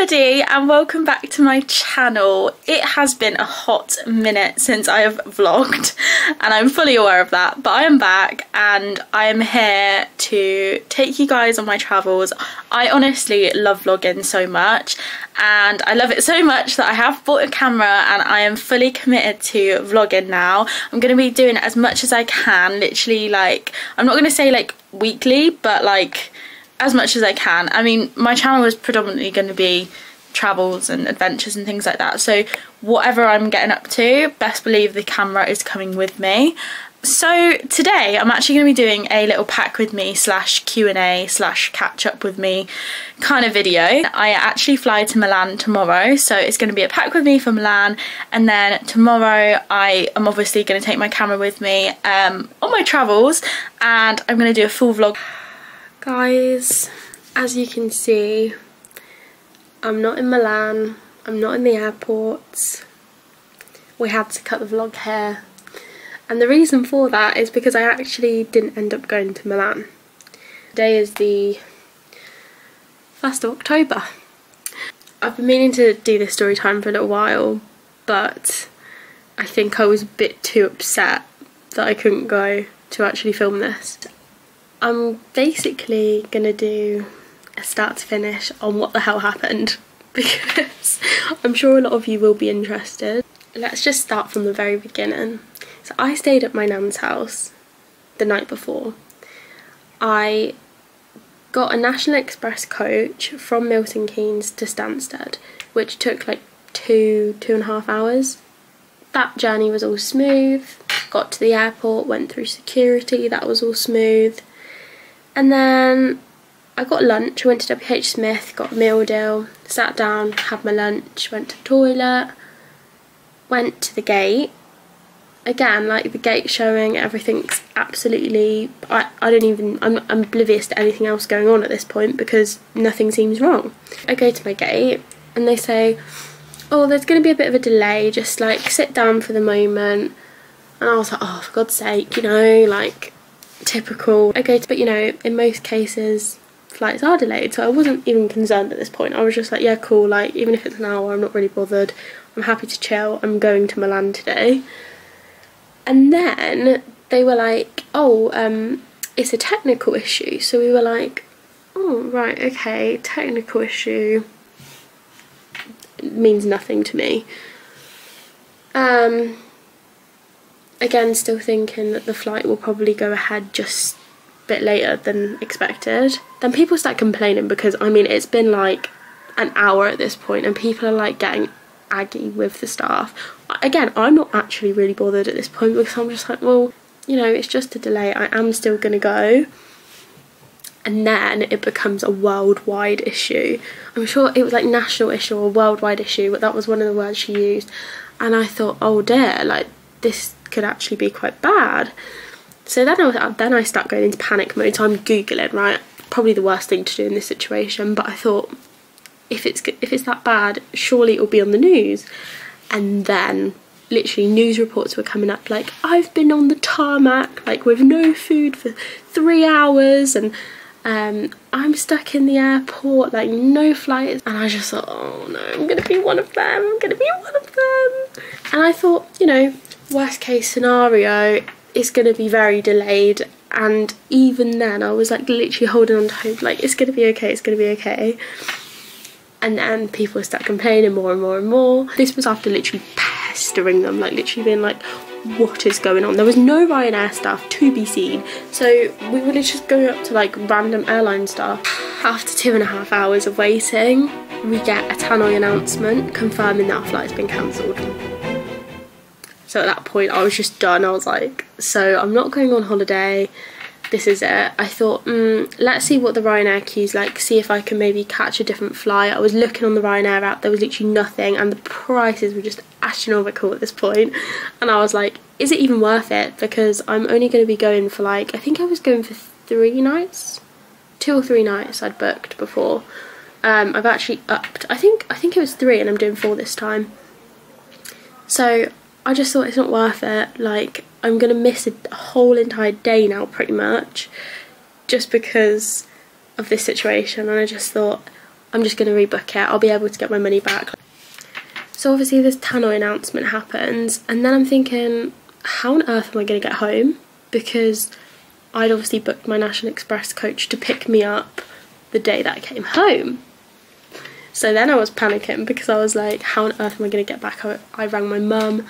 everybody and welcome back to my channel. It has been a hot minute since I have vlogged and I'm fully aware of that, but I am back and I am here to take you guys on my travels. I honestly love vlogging so much and I love it so much that I have bought a camera and I am fully committed to vlogging now. I'm going to be doing as much as I can, literally, like, I'm not going to say like weekly, but like as much as I can. I mean, my channel is predominantly going to be travels and adventures and things like that, so whatever I'm getting up to, best believe the camera is coming with me. So today I'm actually going to be doing a little pack with me / Q&A / catch up with me kind of video. I actually fly to Milan tomorrow, so it's going to be a pack with me for Milan, and then tomorrow I am obviously going to take my camera with me on my travels and I'm going to do a full vlog. Guys, as you can see, I'm not in Milan, I'm not in the airport. We had to cut the vlog here. And the reason for that is because I actually didn't end up going to Milan. Today is the 1st of October. I've been meaning to do this story time for a little while, but I think I was a bit too upset that I couldn't go to actually film this. I'm basically gonna do a start to finish on what the hell happened because I'm sure a lot of you will be interested. Let's just start from the very beginning. So I stayed at my nan's house the night before. I got a National Express coach from Milton Keynes to Stansted, which took like 2.5 hours. That journey was all smooth. Got to the airport, went through security, that was all smooth. And then I got lunch, I went to WH Smith, got a meal deal, sat down, had my lunch, went to the toilet, went to the gate. Again, like, the gate showing everything's absolutely, I'm oblivious to anything else going on at this point because nothing seems wrong. I go to my gate and they say, oh, there's going to be a bit of a delay, just like sit down for the moment. And I was like, oh, for God's sake, you know, like, typical. Okay, but you know, in most cases flights are delayed, so I wasn't even concerned at this point. I was just like, yeah, cool, like, even if it's an hour, I'm not really bothered, I'm happy to chill, I'm going to Milan today. And then they were like, oh, it's a technical issue. So we were like, oh, right, okay, technical issue means nothing to me. Again, still thinking that the flight will probably go ahead just a bit later than expected. Then people start complaining because, I mean, it's been like an hour at this point and people are like getting aggy with the staff. Again, I'm not actually really bothered at this point because I'm just like, well, you know, it's just a delay, I am still gonna go. And then it becomes a worldwide issue. I'm sure it was like national issue or worldwide issue, but that was one of the words she used. And I thought, oh dear, like, this could actually be quite bad. So then I start going into panic mode, so I'm googling, right, probably the worst thing to do in this situation, but I thought, if it's that bad, surely it will be on the news. And then literally news reports were coming up like, I've been on the tarmac like with no food for 3 hours and I'm stuck in the airport, like no flights. And I just thought, oh no, I'm gonna be one of them, I'm gonna be one of them. And I thought, you know, worst case scenario is going to be very delayed, and even then I was like literally holding on to hope, like, it's going to be okay, it's going to be okay. And then people start complaining more and more and more. This was after literally pestering them, like literally being like, what is going on? There was no Ryanair staff to be seen, so we were just going up to like random airline staff. After 2.5 hours of waiting, we get a tannoy announcement confirming that our flight has been cancelled. So at that point I was just done. I was like, so I'm not going on holiday, this is it. I thought, let's see what the Ryanair queue's like, see if I can maybe catch a different flight. I was looking on the Ryanair app, there was literally nothing, and the prices were just astronomical at this point. And I was like, is it even worth it? Because I'm only going to be going for like, I think I was going for 3 nights, 2 or 3 nights I'd booked before. I've actually upped, I think it was 3 and I'm doing 4 this time. So I just thought it's not worth it. Like, I'm gonna miss a whole entire day now pretty much just because of this situation, and I just thought I'm just going to rebook it. I'll be able to get my money back. So obviously this tannoy announcement happens, and then I'm thinking, how on earth am I going to get home? Because I'd obviously booked my National Express coach to pick me up the day that I came home. So then I was panicking because I was like, how on earth am I going to get back? I rang my mum,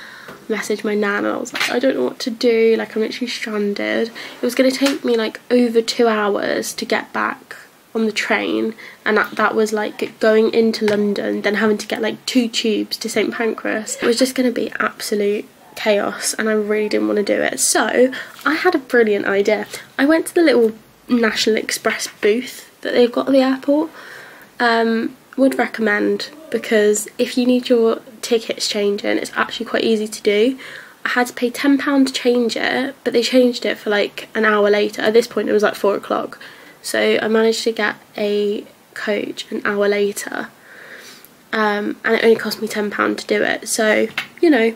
messaged my nan, and I was like, I don't know what to do, like I'm literally stranded. It was going to take me like over 2 hours to get back on the train, and that was like going into London, then having to get like 2 tubes to St Pancras. It was just going to be absolute chaos, and I really didn't want to do it. So I had a brilliant idea. I went to the little National Express booth that they've got at the airport. Would recommend, because if you need your tickets changing, it's actually quite easy to do. I had to pay £10 to change it, but they changed it for like an hour later. At this point it was like 4 o'clock, so I managed to get a coach an hour later, and it only cost me £10 to do it. So, you know,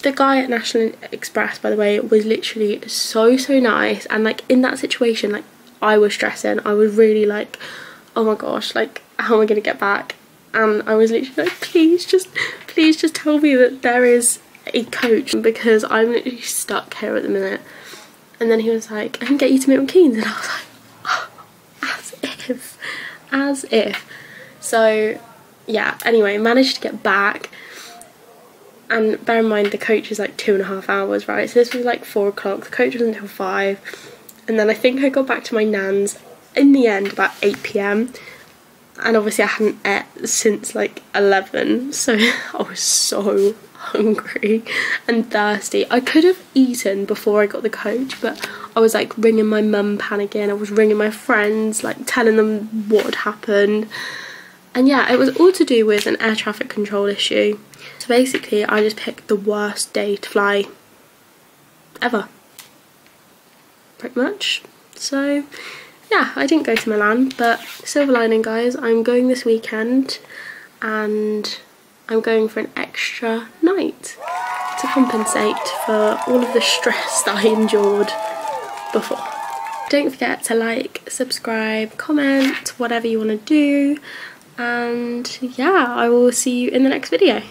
the guy at National Express, by the way, was literally so nice, and like in that situation, like I was stressing. I was really like, oh my gosh, like how am I going to get back? And I was literally like, please just tell me that there is a coach, because I'm literally stuck here at the minute. And then he was like, I can get you to Milton Keynes, and I was like, oh, as if. So yeah, anyway, managed to get back, and bear in mind the coach is like 2.5 hours, right? So this was like 4 o'clock, the coach was until 5, and then I think I got back to my nan's in the end about 8 p.m, and obviously I hadn't ate since like 11, so I was so hungry and thirsty. I could have eaten before I got the coach, but I was like ringing my mum, panicking. I was ringing my friends, like telling them what had happened. And yeah, it was all to do with an air traffic control issue. So basically I just picked the worst day to fly ever, pretty much. So yeah, I didn't go to Milan, but silver lining, guys, I'm going this weekend, and I'm going for an extra night to compensate for all of the stress that I endured before. Don't forget to like, subscribe, comment, whatever you want to do, and yeah, I will see you in the next video.